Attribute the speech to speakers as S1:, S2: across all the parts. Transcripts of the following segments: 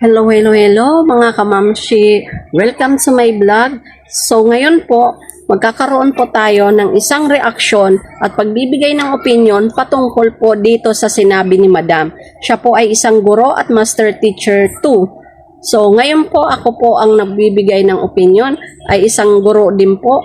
S1: Hello, hello, hello mga kamamshi. Welcome to my vlog. So ngayon po, magkakaroon po tayo ng isang reaksyon at pagbibigay ng opinion patungkol po dito sa sinabi ni Madam. Siya po ay isang guro at master teacher 2. So ngayon po ako po ang nagbibigay ng opinion, ay isang guro din po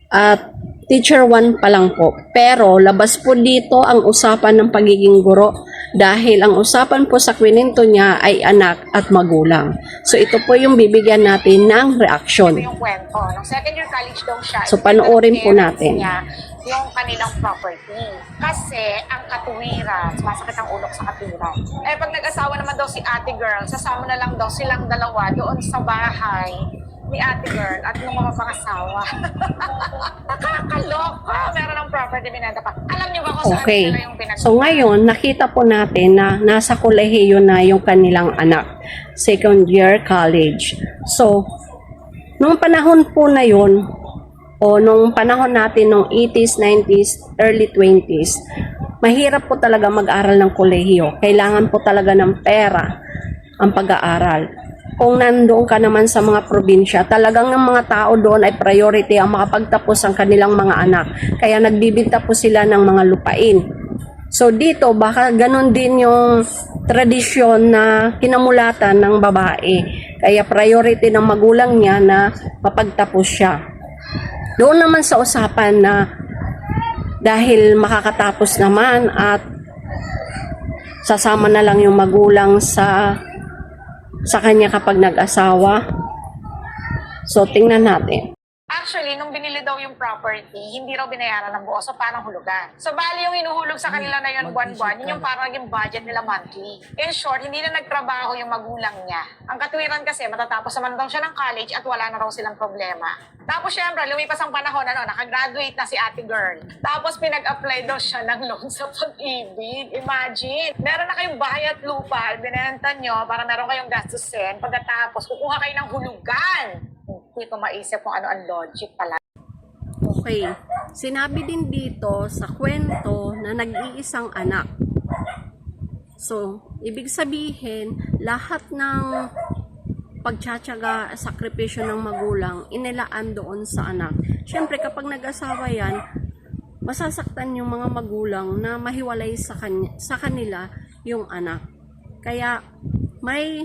S1: at teacher 1 pa lang po. Pero labas po dito ang usapan ng pagiging guro dahil ang usapan po sa kwininto niya ay anak at magulang. So ito po yung bibigyan natin ng reaction.
S2: Ito yung kwento. Nung second year college daw siya.
S1: So panoorin po natin.
S2: Niya, yung kanilang property. Kasi ang katuwiran, sumasakit ang ulok sa katuwiran. Eh pag nag-asawa naman daw si ate girl, sasama na lang daw silang dalawa doon sa bahay ni ate girl at nung mga pangasawa. Nakakaloka! Meron ng property binenta pa. Alam niyo ba kung saan nila yung pinag-
S1: So ngayon, nakita po natin na nasa kolehiyo na yung kanilang anak. Second year college. So, nung panahon po na yun, o nung panahon natin, nung 80s, 90s, early 20s, mahirap po talaga mag-aral ng kolehiyo. Kailangan po talaga ng pera ang pag-aaral. Kung nandoon ka naman sa mga probinsya, talagang ng mga tao doon ay priority ang makapagtapos ang kanilang mga anak. Kaya nagbibinta po sila ng mga lupain. So dito, baka ganun din yung tradisyon na kinamulatan ng babae. Kaya priority ng magulang niya na mapagtapos siya. Doon naman sa usapan na dahil makakatapos naman at sasama na lang yung magulang sa kanya kapag nag-asawa. So, tingnan natin.
S2: Actually, nung binili daw yung property, hindi raw binayaran ng buo. So, parang hulugan. So, bali yung hinuhulog sa kanila na yun buwan-buwan, yun yung parang naging budget nila monthly. In short, hindi na nagtrabaho yung magulang niya. Ang katuwiran kasi, matatapos naman daw siya ng college at wala na raw silang problema. Tapos, syempre, lumipas ang panahon, nakagraduate na si ate girl. Tapos, pinag-apply daw siya ng loan sa Pag-ibig. Imagine, meron na kayong bahay at lupa, binenta nyo para meron kayong gastusin. Pagkatapos, kukuha kayo ng hulugan. Hindi ko maisip kung ano ang logic pala.
S1: Okay. Sinabi din dito sa kwento na nag-iisang anak. So, ibig sabihin, lahat ng pagtsatsaga, sakripisyo ng magulang, inilaan doon sa anak. Siyempre, kapag nag-asawa yan, masasaktan yung mga magulang na mahiwalay sa kanila yung anak. Kaya, may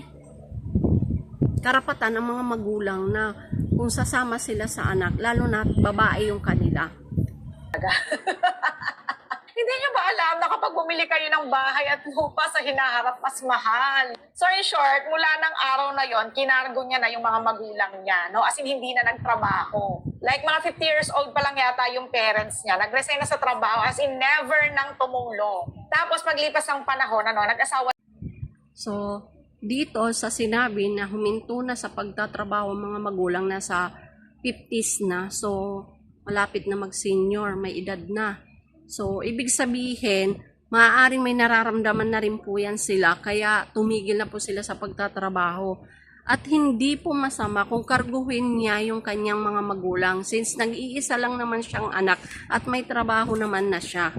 S1: karapatan ng mga magulang na kung sasama sila sa anak, lalo na babae yung kanila.
S2: Hindi nyo ba alam na kapag bumili kayo ng bahay at lupa sa hinaharap, mas mahal? So in short, mula ng araw na yon, kinargo niya na yung mga magulang niya. No? As in, hindi na nagtrabaho. Like mga 50 years old pa lang yata yung parents niya. Nag-resign na sa trabaho, as in never nang tumulong. Tapos maglipas ang panahon, nag-asawa.
S1: So, dito sa sinabi na huminto na sa pagtatrabaho ang mga magulang na sa 50s na. So, malapit na mag-senior, may edad na. So, ibig sabihin, maaaring may nararamdaman na rin po yan sila, kaya tumigil na po sila sa pagtatrabaho. At hindi po masama kung karguhin niya yung kanyang mga magulang since nag-iisa lang naman siyang anak at may trabaho naman na siya.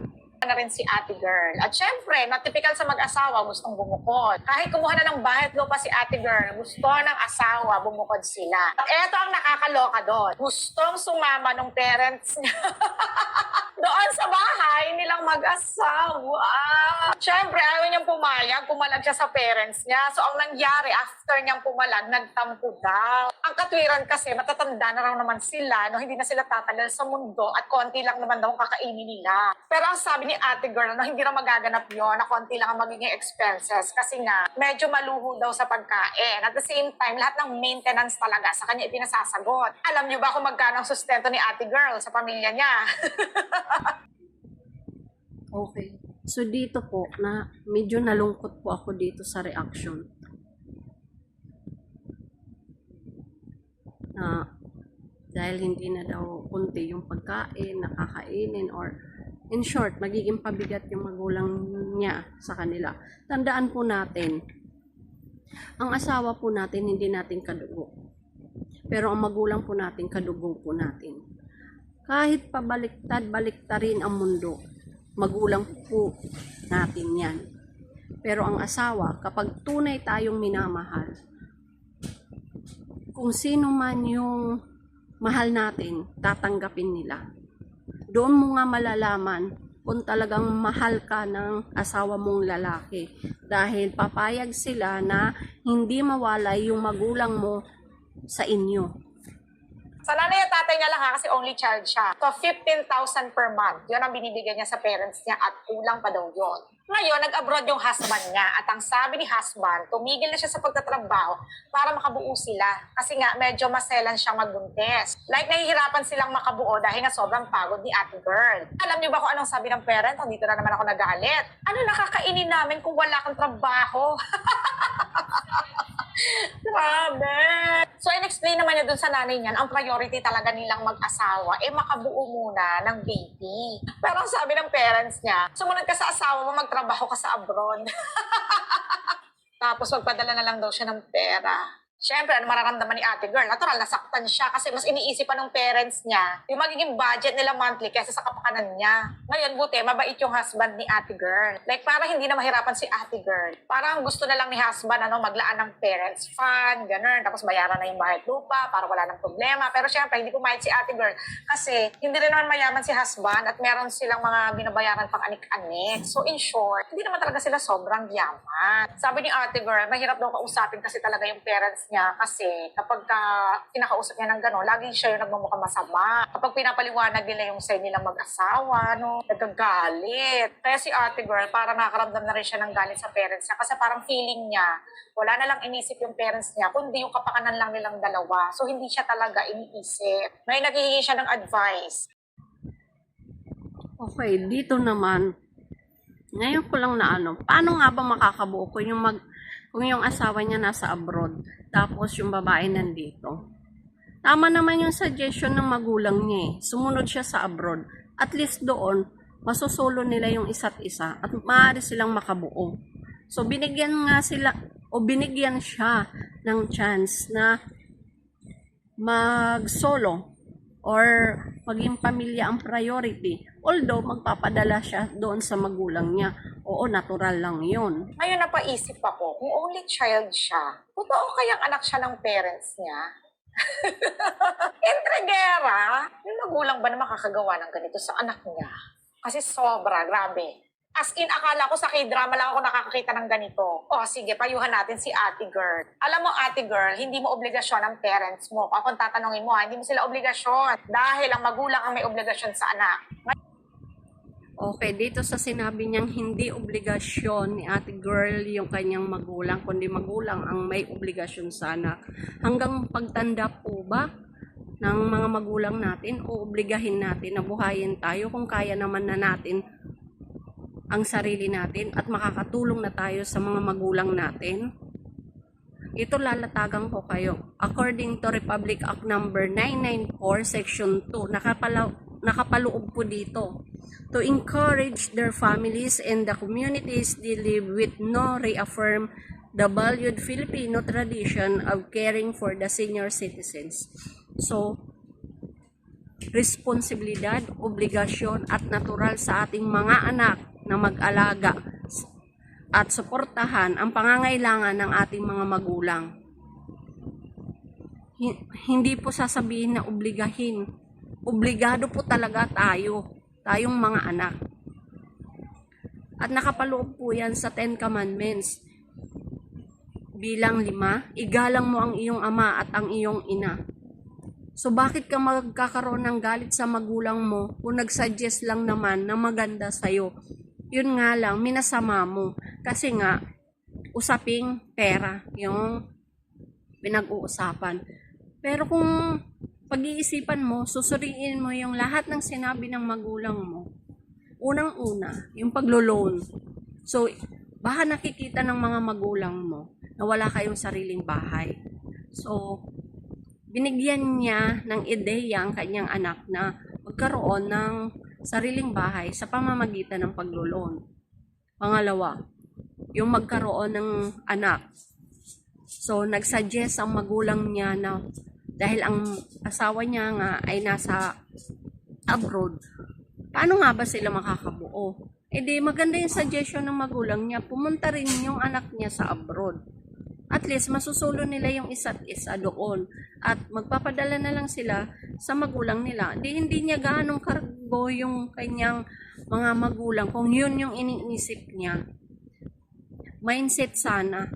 S2: Na rin si ate girl. At syempre, not typical sa mag-asawa, gustong bumukod. Kahit kumuha na ng bahay at lupa si ate girl, gusto ng asawa, bumukod sila. At eto ang nakakaloka doon. Gustong sumama ng parents niya doon sa bahay nilang mag-asawa. Syempre, ayaw niyang pumayag, pumalag siya sa parents niya. So, ang nangyari, after niyang pumalag, nagtampo daw. Ang katwiran kasi, matatanda na raw naman sila, hindi na sila tatagal sa mundo at konti lang naman daw ang kakainin nila. Pero ang sabi ni ate girl, hindi na magaganap yon, na konti lang ang magiging expenses kasi nga, medyo maluho daw sa pagkain. At the same time, lahat ng maintenance talaga sa kanya ipinasasagot. Alam niyo ba kung magkano ang sustento ni ate girl sa pamilya niya?
S1: Okay. So, dito po, na medyo nalungkot po ako dito sa reaction. Dahil hindi na daw kunti yung pagkain, nakakainin, or in short, magiging pabigat yung magulang niya sa kanila. Tandaan po natin, ang asawa po natin hindi natin kadugo. Pero ang magulang po natin, kadugo po natin. Kahit pabaliktad-baliktarin ang mundo, magulang po natin yan. Pero ang asawa, kapag tunay tayong minamahal, kung sino man yung mahal natin, tatanggapin nila. Doon mo nga malalaman kung talagang mahal ka ng asawa mong lalaki. Dahil papayag sila na hindi mawalay yung magulang mo sa inyo.
S2: Sa nanay at tatay niya lang ha, kasi only child siya. So, 15,000 per month. Yun ang binibigyan niya sa parents niya at kulang pa daw yun. Ngayon, nag-abroad yung husband niya at ang sabi ni husband, tumigil na siya sa pagtatrabaho para makabuo sila. Kasi nga, medyo maselan siyang magbuntis. Like, nahihirapan silang makabuo dahil nga sobrang pagod ni ate girl. Alam niyo ba kung anong sabi ng parent? Dito na naman ako nagalit. Ano nakakainin namin kung wala kang trabaho? Grabe! So, in-explain naman niya dun sa nanay niyan, ang priority talaga nilang mag-asawa, makabuo muna ng baby. Pero ang sabi ng parents niya, sumunod ka sa asawa mo, magtrabaho ka sa abroad. Tapos magpadala na lang daw siya ng pera. Siyempre, ano mararamdaman ni ate girl? Natural, nasaktan siya kasi mas iniisipan ng parents niya yung magiging budget nila monthly kaysa sa kapakanan niya. Ngayon, buti, mabait yung husband ni ate girl. Like, para hindi na mahirapan si ate girl. Parang gusto na lang ni husband, maglaan ng parents fund, ganun. Tapos bayaran na yung bahay lupa para wala ng problema. Pero siyempre, hindi pumayag si ate girl kasi hindi rin naman mayaman si husband at meron silang mga binabayaran pang anik-anik. So, in short, hindi naman talaga sila sobrang yaman. Sabi ni ate girl, mahirap daw kausapin kasi talaga yung parents niya kasi kapag kinakausap niya ng gano'n, lagi siya yung nagmumukhang masama. Kapag pinapaliwanag nila yung side nilang mag-asawa, nagagalit. Kaya si ate girl, parang nakakaramdam na rin siya ng galit sa parents niya kasi parang feeling niya, wala na lang inisip yung parents niya, kundi yung kapakanan lang nilang dalawa. So, hindi siya talaga iniisip. May naghihingi siya ng advice.
S1: Okay, dito naman, ngayon ko lang na paano nga ba makakabuo kung yung asawa niya nasa abroad, tapos yung babae nandito? Tama naman yung suggestion ng magulang niya eh. Sumunod siya sa abroad. At least doon, masusolo nila yung isa't isa at maaari silang makabuo. So, binigyan siya ng chance na mag-solo or maging pamilya ang priority. Although, magpapadala siya doon sa magulang niya. Oo, natural lang yun.
S2: Ngayon napaisip ako, kung only child siya, totoo kayang anak siya ng parents niya? Entregera, yung magulang ba na makakagawa ng ganito sa anak niya? Kasi sobra, grabe. As in, akala ko sa K-drama lang ako nakakakita ng ganito. O sige, payuhan natin si ate girl. Alam mo, ate girl, hindi mo obligasyon ang parents mo. Kung tatanungin mo, hindi mo sila obligasyon. Dahil ang magulang ang may obligasyon sa anak.
S1: Okay, dito sa sinabi niyang hindi obligasyon ni ate girl yung kanyang magulang, kundi magulang ang may obligasyon sa anak. Hanggang pagtanda po ba ng mga magulang natin o obligahin natin na buhayin tayo kung kaya naman na natin ang sarili natin at makakatulong na tayo sa mga magulang natin? Ito lalatagan ko kayo. According to Republic Act number 994 section 2, nakapaloob po dito to encourage their families and the communities they live with no reaffirm the valued Filipino tradition of caring for the senior citizens. So, responsibilidad, obligasyon at natural sa ating mga anak na mag-alaga at suportahan ang pangangailangan ng ating mga magulang. Hindi po sasabihin na obligahin. Obligado po talaga tayong mga anak. At nakapaloob po yan sa 10 Commandments. Bilang 5, igalang mo ang iyong ama at ang iyong ina. So bakit ka magkakaroon ng galit sa magulang mo kung nag-suggest lang naman na maganda sa'yo? Yun nga lang, minasama mo. Kasi nga, usaping pera yung pinag-uusapan. Pero kung pag-iisipan mo, susuriin mo yung lahat ng sinabi ng magulang mo. Unang-una, yung paglo-loan. So, baka nakikita ng mga magulang mo na wala kayong sariling bahay. So, binigyan niya ng ideya ang kanyang anak na magkaroon ng sariling bahay sa pamamagitan ng paglo-loan. Pangalawa, yung magkaroon ng anak. So, nagsuggest ang magulang niya na dahil ang asawa niya nga ay nasa abroad, paano nga ba sila makakabuo? di maganda yung suggestion ng magulang niya, pumunta rin yung anak niya sa abroad. At least masusulo nila yung isa't isa doon at magpapadala na lang sila sa magulang nila. Di hindi niya gaanong kargo yung kanyang mga magulang kung yun yung iniisip niya. Mindset sana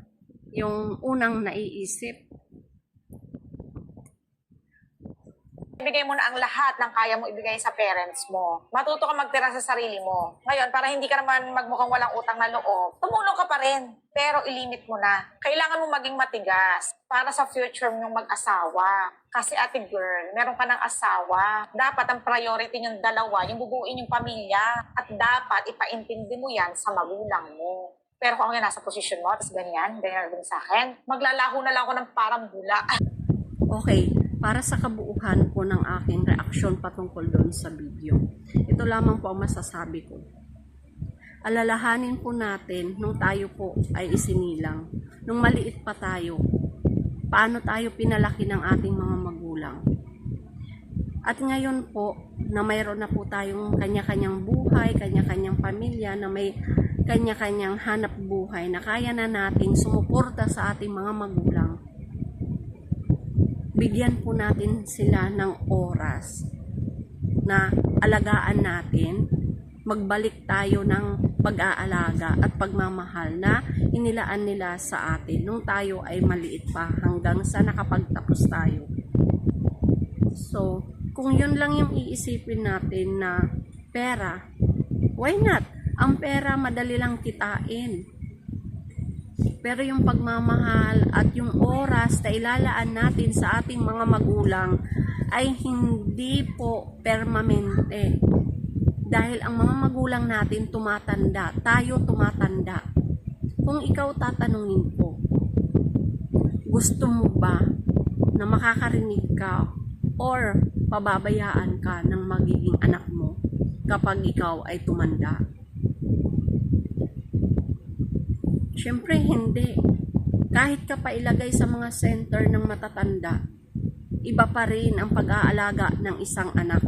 S1: yung unang naiisip.
S2: Ibigay mo na ang lahat ng kaya mo ibigay sa parents mo. Matuto ka magtira sa sarili mo. Ngayon, para hindi ka naman magmukhang walang utang na loob, tumulong ka pa rin. Pero ilimit mo na. Kailangan mo maging matigas para sa future mong mag-asawa. Kasi ate girl, meron ka ng asawa. Dapat ang priority yung dalawa, yung bubuin yung pamilya. At dapat ipaintindi mo yan sa magulang mo. Pero kung yan nasa posisyon mo, tapos ganyan din sa akin, maglalaho na lang ako ng parang bula.
S1: Okay, para sa kabuuhan po ng aking reaksyon patungkol doon sa video, ito lamang po ang masasabi ko. Alalahanin po natin nung tayo po ay isinilang, nung maliit pa tayo, paano tayo pinalaki ng ating mga magulang. At ngayon po, na mayroon na po tayong kanya-kanyang buhay, kanya-kanyang pamilya, na may kanya-kanyang hanap buhay, na kaya na nating sumuporta sa ating mga magulang, bigyan po natin sila ng oras na alagaan natin, magbalik tayo ng pag-aalaga at pagmamahal na inilaan nila sa atin nung tayo ay maliit pa hanggang sa nakapagtapos tayo. So, kung yun lang yung iisipin natin na pera, why not? Ang pera madali lang kitain. Pero yung pagmamahal at yung oras na ilalaan natin sa ating mga magulang ay hindi po permanente. Dahil ang mga magulang natin tumatanda, tayo tumatanda. Kung ikaw tatanungin ko, gusto mo ba na makakarinig ka or pababayaan ka ng magiging anak mo kapag ikaw ay tumanda? Siyempre hindi. Kahit ka pa ilagay sa mga center ng matatanda, iba pa rin ang pag-aalaga ng isang anak.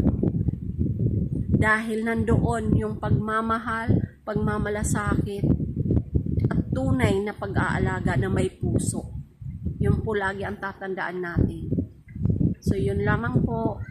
S1: Dahil nandoon yung pagmamahal, pagmamalasakit, at tunay na pag-aalaga na may puso. Yun po lagi ang tatandaan natin. So yun lamang po.